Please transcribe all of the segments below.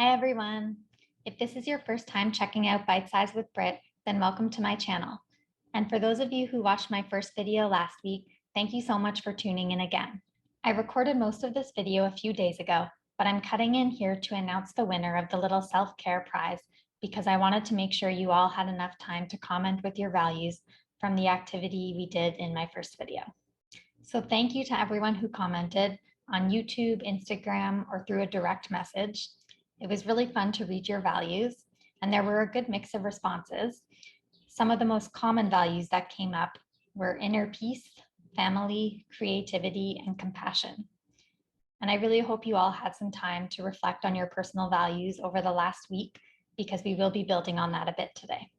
Hi everyone. If this is your first time checking out Bite Size with Britt, then welcome to my channel. And for those of you who watched my first video last week, thank you so much for tuning in again. I recorded most of this video a few days ago, but I'm cutting in here to announce the winner of the little self-care prize because I wanted to make sure you all had enough time to comment with your values from the activity we did in my first video. So thank you to everyone who commented on YouTube, Instagram, or through a direct message. It was really fun to read your values, and there were a good mix of responses. Some of the most common values that came up were inner peace, family, creativity, and compassion. And I really hope you all had some time to reflect on your personal values over the last week, because we will be building on that a bit today.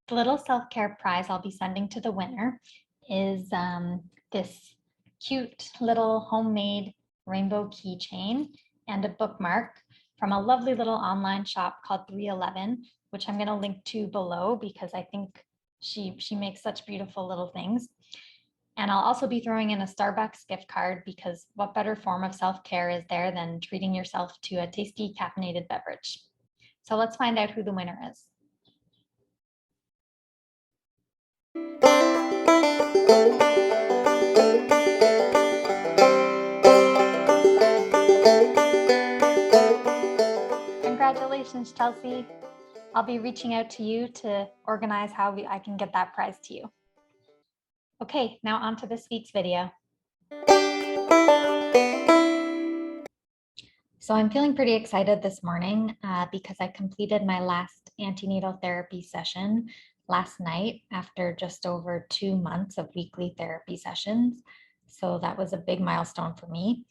The little self-care prize I'll be sending to the winner is this cute little homemade rainbow keychain and a bookmark from a lovely little online shop called 311, which I'm going to link to below because I think she makes such beautiful little things. And I'll also be throwing in a Starbucks gift card because what better form of self-care is there than treating yourself to a tasty caffeinated beverage? So let's find out who the winner is. Congratulations, Chelsea. I'll be reaching out to you to organize how I can get that prize to you. Okay, now on to this week's video. So I'm feeling pretty excited this morning because I completed my last antenatal therapy session last night after just over 2 months of weekly therapy sessions. So that was a big milestone for me.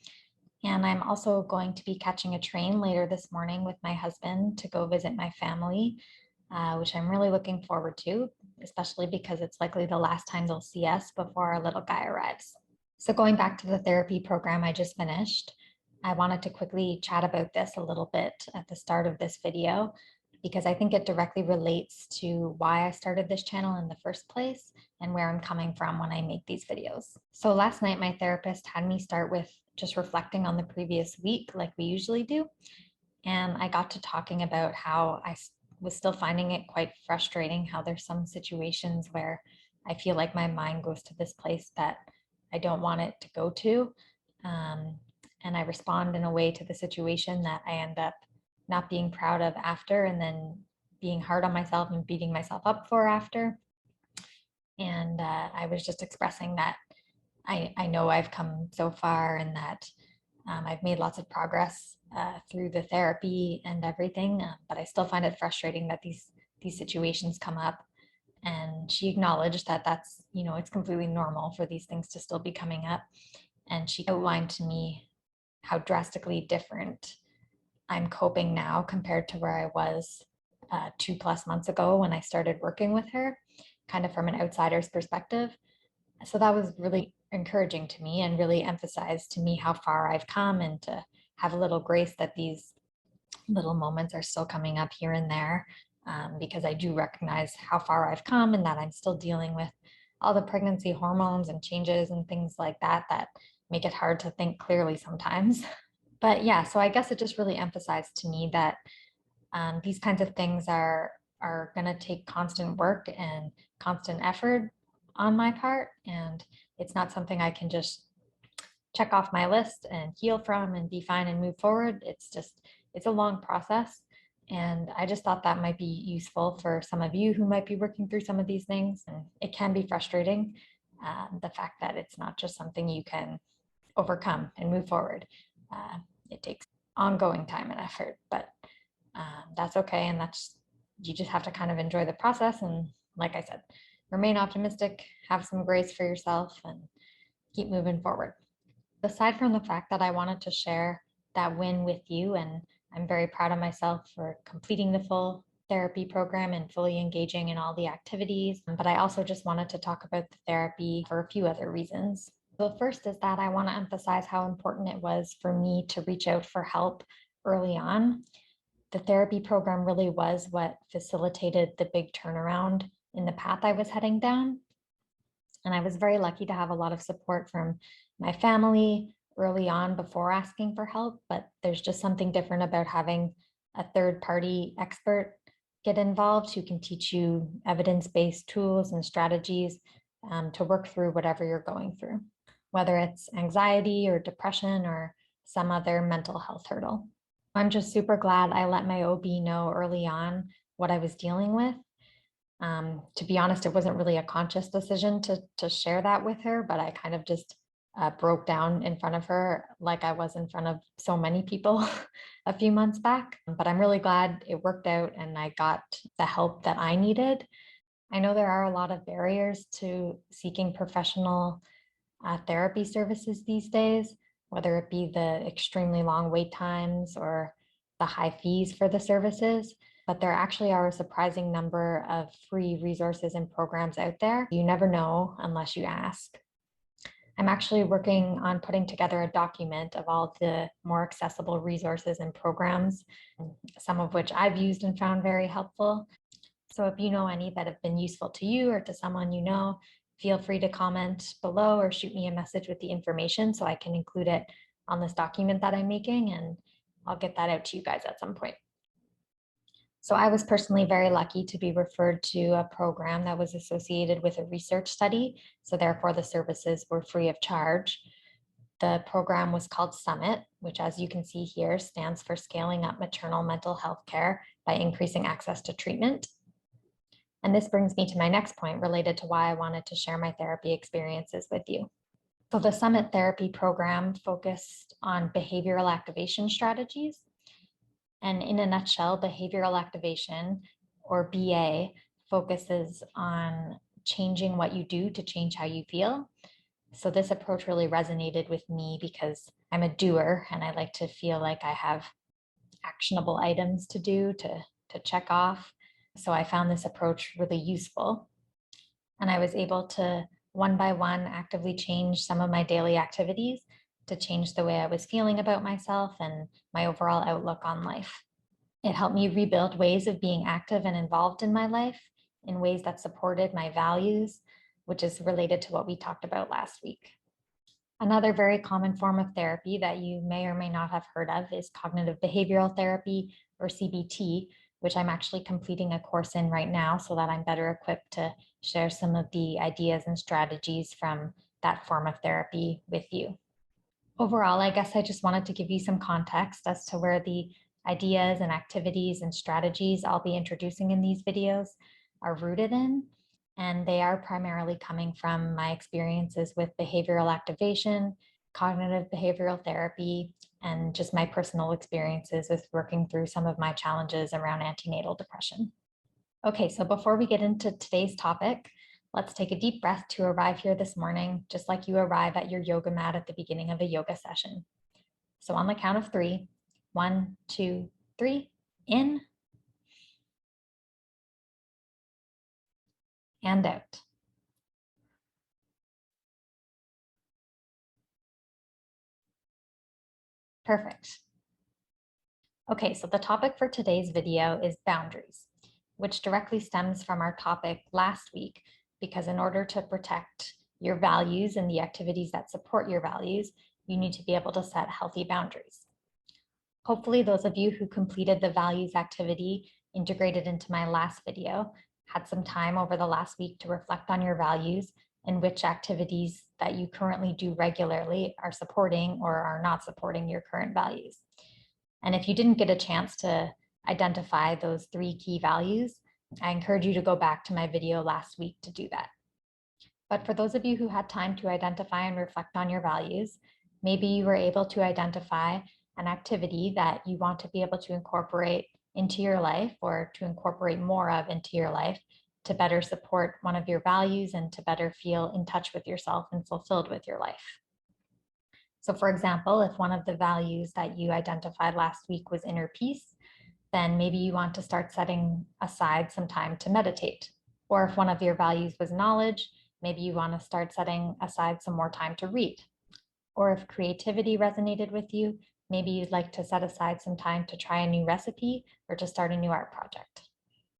And I'm also going to be catching a train later this morning with my husband to go visit my family, which I'm really looking forward to, especially because it's likely the last time they'll see us before our little guy arrives. So going back to the therapy program I just finished, I wanted to quickly chat about this a little bit at the start of this video, because I think it directly relates to why I started this channel in the first place and where I'm coming from when I make these videos. So last night, my therapist had me start with just reflecting on the previous week like we usually do. And I got to talking about how I was still finding it quite frustrating how there's some situations where I feel like my mind goes to this place that I don't want it to go to. And I respond in a way to the situation that I end up not being proud of after, and then being hard on myself and beating myself up for after. And I was just expressing that I know I've come so far and that I've made lots of progress through the therapy and everything, but I still find it frustrating that these situations come up. And she acknowledged that that's, it's completely normal for these things to still be coming up. And she outlined to me how drastically different I'm coping now compared to where I was 2+ months ago when I started working with her, kind of from an outsider's perspective. So that was really encouraging to me and really emphasized to me how far I've come, and to have a little grace that these little moments are still coming up here and there, because I do recognize how far I've come and that I'm still dealing with all the pregnancy hormones and changes and things like that that make it hard to think clearly sometimes. But yeah, so I guess it just really emphasized to me that these kinds of things are going to take constant work and constant effort on my part, and it's not something I can just check off my list and heal from and be fine and move forward. It's a long process, and I just thought that might be useful for some of you who might be working through some of these things. And it can be frustrating, the fact that it's not just something you can overcome and move forward. It takes ongoing time and effort, but that's okay. And you just have to kind of enjoy the process. And like I said, remain optimistic, have some grace for yourself, and keep moving forward. Aside from the fact that I wanted to share that win with you, and I'm very proud of myself for completing the full therapy program and fully engaging in all the activities, but I also just wanted to talk about the therapy for a few other reasons. The first is that I want to emphasize how important it was for me to reach out for help early on. The therapy program really was what facilitated the big turnaround in the path I was heading down. And I was very lucky to have a lot of support from my family early on before asking for help, but there's just something different about having a third-party expert get involved who can teach you evidence-based tools and strategies to work through whatever you're going through, whether it's anxiety or depression or some other mental health hurdle. I'm just super glad I let my OB know early on what I was dealing with. To be honest, it wasn't really a conscious decision to share that with her, but I kind of just broke down in front of her like I was in front of so many people a few months back. But I'm really glad it worked out and I got the help that I needed. I know there are a lot of barriers to seeking professional therapy services these days, whether it be the extremely long wait times or the high fees for the services. But there actually are a surprising number of free resources and programs out there. You never know unless you ask. I'm actually working on putting together a document of all the more accessible resources and programs, some of which I've used and found very helpful. So if you know any that have been useful to you or to someone you know, feel free to comment below or shoot me a message with the information so I can include it on this document that I'm making, and I'll get that out to you guys at some point. So I was personally very lucky to be referred to a program that was associated with a research study. So therefore the services were free of charge. The program was called Summit, which, as you can see here, stands for Scaling Up Maternal Mental Health Care by Increasing Access to Treatment. And this brings me to my next point related to why I wanted to share my therapy experiences with you. So the Summit Therapy program focused on behavioral activation strategies. And in a nutshell, behavioral activation, or BA, focuses on changing what you do to change how you feel. So this approach really resonated with me because I'm a doer and I like to feel like I have actionable items to do to check off. So I found this approach really useful. And I was able to one by one actively change some of my daily activities to change the way I was feeling about myself and my overall outlook on life. It helped me rebuild ways of being active and involved in my life in ways that supported my values, which is related to what we talked about last week. Another very common form of therapy that you may or may not have heard of is cognitive behavioral therapy, or CBT, which I'm actually completing a course in right now so that I'm better equipped to share some of the ideas and strategies from that form of therapy with you. Overall, I guess I just wanted to give you some context as to where the ideas and activities and strategies I'll be introducing in these videos are rooted in, and they are primarily coming from my experiences with behavioral activation, cognitive behavioral therapy, and just my personal experiences with working through some of my challenges around antenatal depression. Okay, so before we get into today's topic, let's take a deep breath to arrive here this morning, just like you arrive at your yoga mat at the beginning of a yoga session. So on the count of 3, 1, 2, 3, in and out. Perfect. Okay, so the topic for today's video is boundaries, which directly stems from our topic last week, because in order to protect your values and the activities that support your values, you need to be able to set healthy boundaries. Hopefully those of you who completed the values activity integrated into my last video had some time over the last week to reflect on your values and which activities that you currently do regularly are supporting or are not supporting your current values. And if you didn't get a chance to identify those 3 key values, I encourage you to go back to my video last week to do that. But for those of you who had time to identify and reflect on your values, maybe you were able to identify an activity that you want to be able to incorporate into your life, or to incorporate more of into your life, to better support one of your values and to better feel in touch with yourself and fulfilled with your life. So for example, if one of the values that you identified last week was inner peace, then maybe you want to start setting aside some time to meditate. Or if one of your values was knowledge, maybe you want to start setting aside some more time to read. Or if creativity resonated with you, maybe you'd like to set aside some time to try a new recipe or to start a new art project.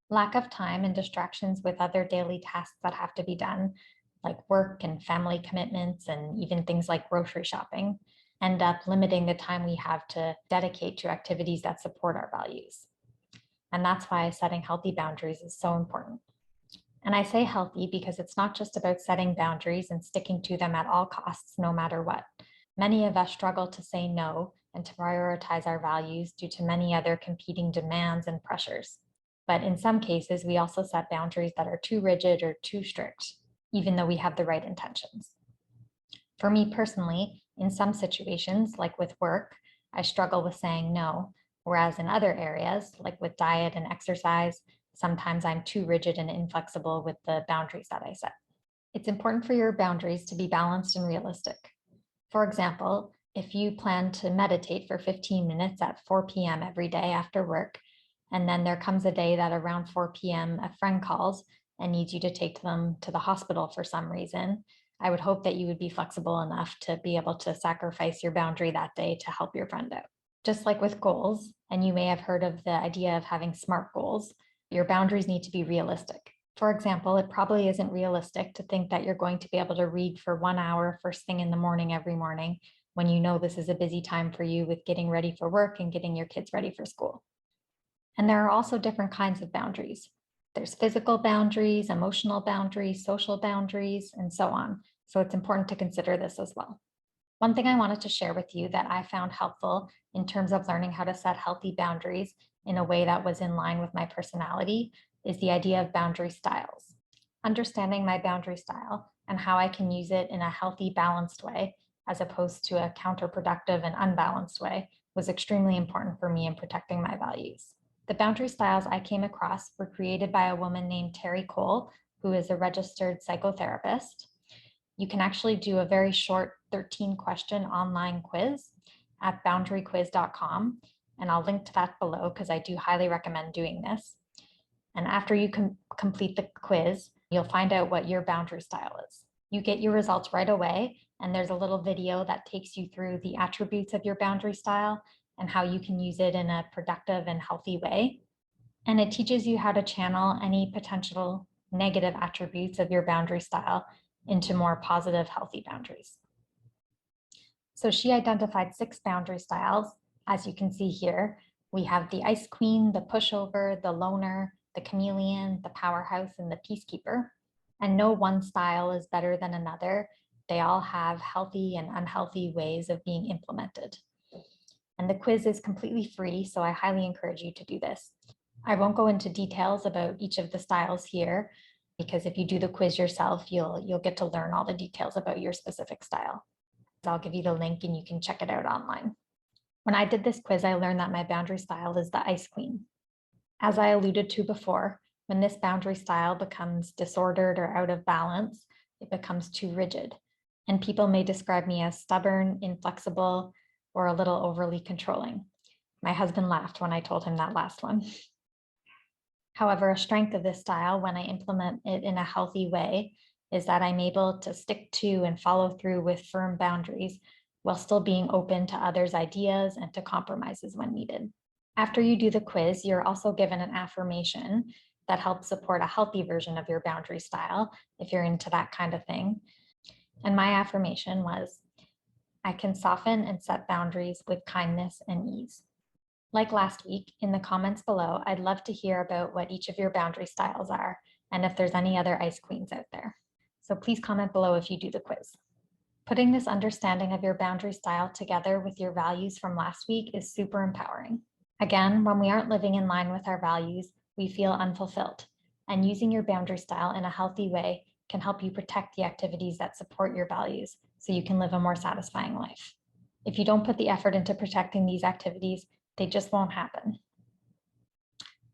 Lack of time and distractions with other daily tasks that have to be done, like work and family commitments, and even things like grocery shopping, end up limiting the time we have to dedicate to activities that support our values. And that's why setting healthy boundaries is so important. And I say healthy because it's not just about setting boundaries and sticking to them at all costs, no matter what. Many of us struggle to say no and to prioritize our values due to many other competing demands and pressures. But in some cases, we also set boundaries that are too rigid or too strict, even though we have the right intentions. For me personally, in some situations, like with work, I struggle with saying no, whereas in other areas, like with diet and exercise, sometimes I'm too rigid and inflexible with the boundaries that I set. It's important for your boundaries to be balanced and realistic. For example, if you plan to meditate for 15 minutes at 4 p.m. every day after work, and then there comes a day that around 4 p.m. a friend calls and needs you to take them to the hospital for some reason, I would hope that you would be flexible enough to be able to sacrifice your boundary that day to help your friend out. Just like with goals, and you may have heard of the idea of having SMART goals, your boundaries need to be realistic. For example, it probably isn't realistic to think that you're going to be able to read for 1 hour first thing in the morning every morning when you know this is a busy time for you with getting ready for work and getting your kids ready for school. And there are also different kinds of boundaries. There's physical boundaries, emotional boundaries, social boundaries, and so on. So it's important to consider this as well. One thing I wanted to share with you that I found helpful in terms of learning how to set healthy boundaries in a way that was in line with my personality is the idea of boundary styles. Understanding my boundary style and how I can use it in a healthy, balanced way, as opposed to a counterproductive and unbalanced way, was extremely important for me in protecting my values. The boundary styles I came across were created by a woman named Terry Cole, who is a registered psychotherapist. You can actually do a very short 13-question online quiz at boundaryquiz.com, and I'll link to that below because I do highly recommend doing this. And after you complete the quiz, you'll find out what your boundary style is. You get your results right away, and there's a little video that takes you through the attributes of your boundary style and how you can use it in a productive and healthy way. And it teaches you how to channel any potential negative attributes of your boundary style into more positive, healthy boundaries. So she identified 6 boundary styles. As you can see here, we have the Ice Queen, the Pushover, the Loner, the Chameleon, the Powerhouse, and the Peacekeeper. And no one style is better than another. They all have healthy and unhealthy ways of being implemented. And the quiz is completely free, so I highly encourage you to do this. I won't go into details about each of the styles here, because if you do the quiz yourself, you'll get to learn all the details about your specific style. I'll give you the link and you can check it out online. When I did this quiz, I learned that my boundary style is the Ice Queen. As I alluded to before, when this boundary style becomes disordered or out of balance, it becomes too rigid. And people may describe me as stubborn, inflexible, or a little overly controlling. My husband laughed when I told him that last one. However, a strength of this style when I implement it in a healthy way is that I'm able to stick to and follow through with firm boundaries while still being open to others' ideas and to compromises when needed. After you do the quiz, you're also given an affirmation that helps support a healthy version of your boundary style if you're into that kind of thing. And my affirmation was, I can soften and set boundaries with kindness and ease. Like last week, in the comments below, I'd love to hear about what each of your boundary styles are and if there's any other Ice Queens out there. So please comment below if you do the quiz. Putting this understanding of your boundary style together with your values from last week is super empowering. Again, when we aren't living in line with our values, we feel unfulfilled. And using your boundary style in a healthy way can help you protect the activities that support your values so you can live a more satisfying life. If you don't put the effort into protecting these activities, they just won't happen.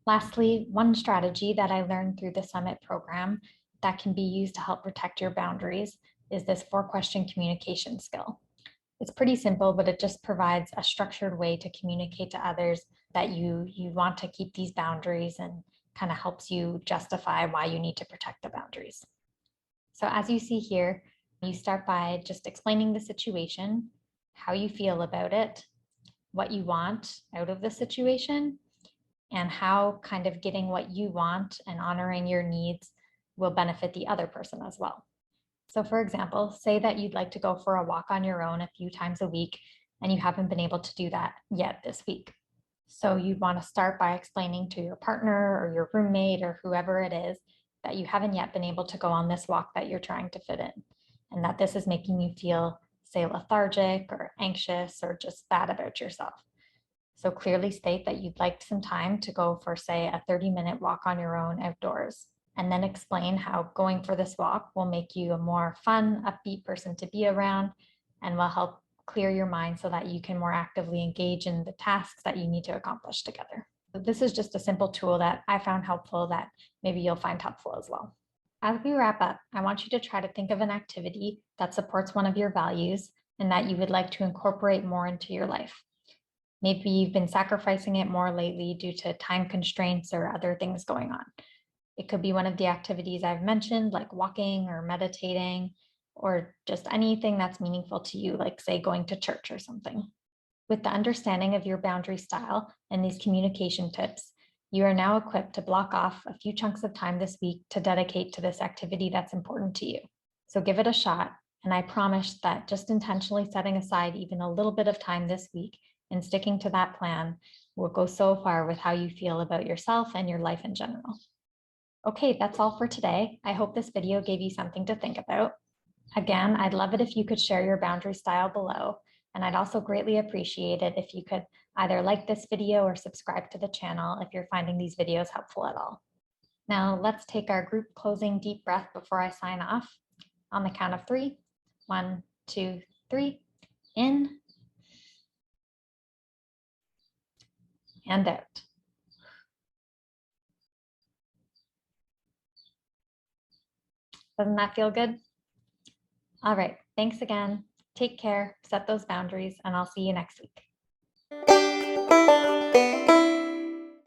Lastly, one strategy that I learned through the Summit program that can be used to help protect your boundaries is this 4-question communication skill. It's pretty simple, but it just provides a structured way to communicate to others that you want to keep these boundaries and kind of helps you justify why you need to protect the boundaries. So as you see here, you start by just explaining the situation, how you feel about it, what you want out of the situation, and how kind of getting what you want and honoring your needs will benefit the other person as well. So for example, say that you'd like to go for a walk on your own a few times a week and you haven't been able to do that yet this week. So you'd want to start by explaining to your partner or your roommate or whoever it is that you haven't yet been able to go on this walk that you're trying to fit in, and that this is making you feel, say, lethargic or anxious or just bad about yourself. So clearly state that you'd like some time to go for, say, a 30-minute walk on your own outdoors, and then explain how going for this walk will make you a more fun, upbeat person to be around and will help clear your mind so that you can more actively engage in the tasks that you need to accomplish together. So this is just a simple tool that I found helpful that maybe you'll find helpful as well. As we wrap up, I want you to try to think of an activity that supports one of your values and that you would like to incorporate more into your life. Maybe you've been sacrificing it more lately due to time constraints or other things going on. It could be one of the activities I've mentioned, like walking or meditating, or just anything that's meaningful to you, like say going to church or something. With the understanding of your boundary style and these communication tips, you are now equipped to block off a few chunks of time this week to dedicate to this activity that's important to you. So give it a shot, and I promise that just intentionally setting aside even a little bit of time this week and sticking to that plan will go so far with how you feel about yourself and your life in general. Okay, that's all for today. I hope this video gave you something to think about. Again, I'd love it if you could share your boundary style below, and I'd also greatly appreciate it if you could either like this video or subscribe to the channel if you're finding these videos helpful at all. Now let's take our group closing deep breath before I sign off. On the count of 3, 1, 2, 3, in and out. Doesn't that feel good? All right, thanks again. Take care, set those boundaries, and I'll see you next week.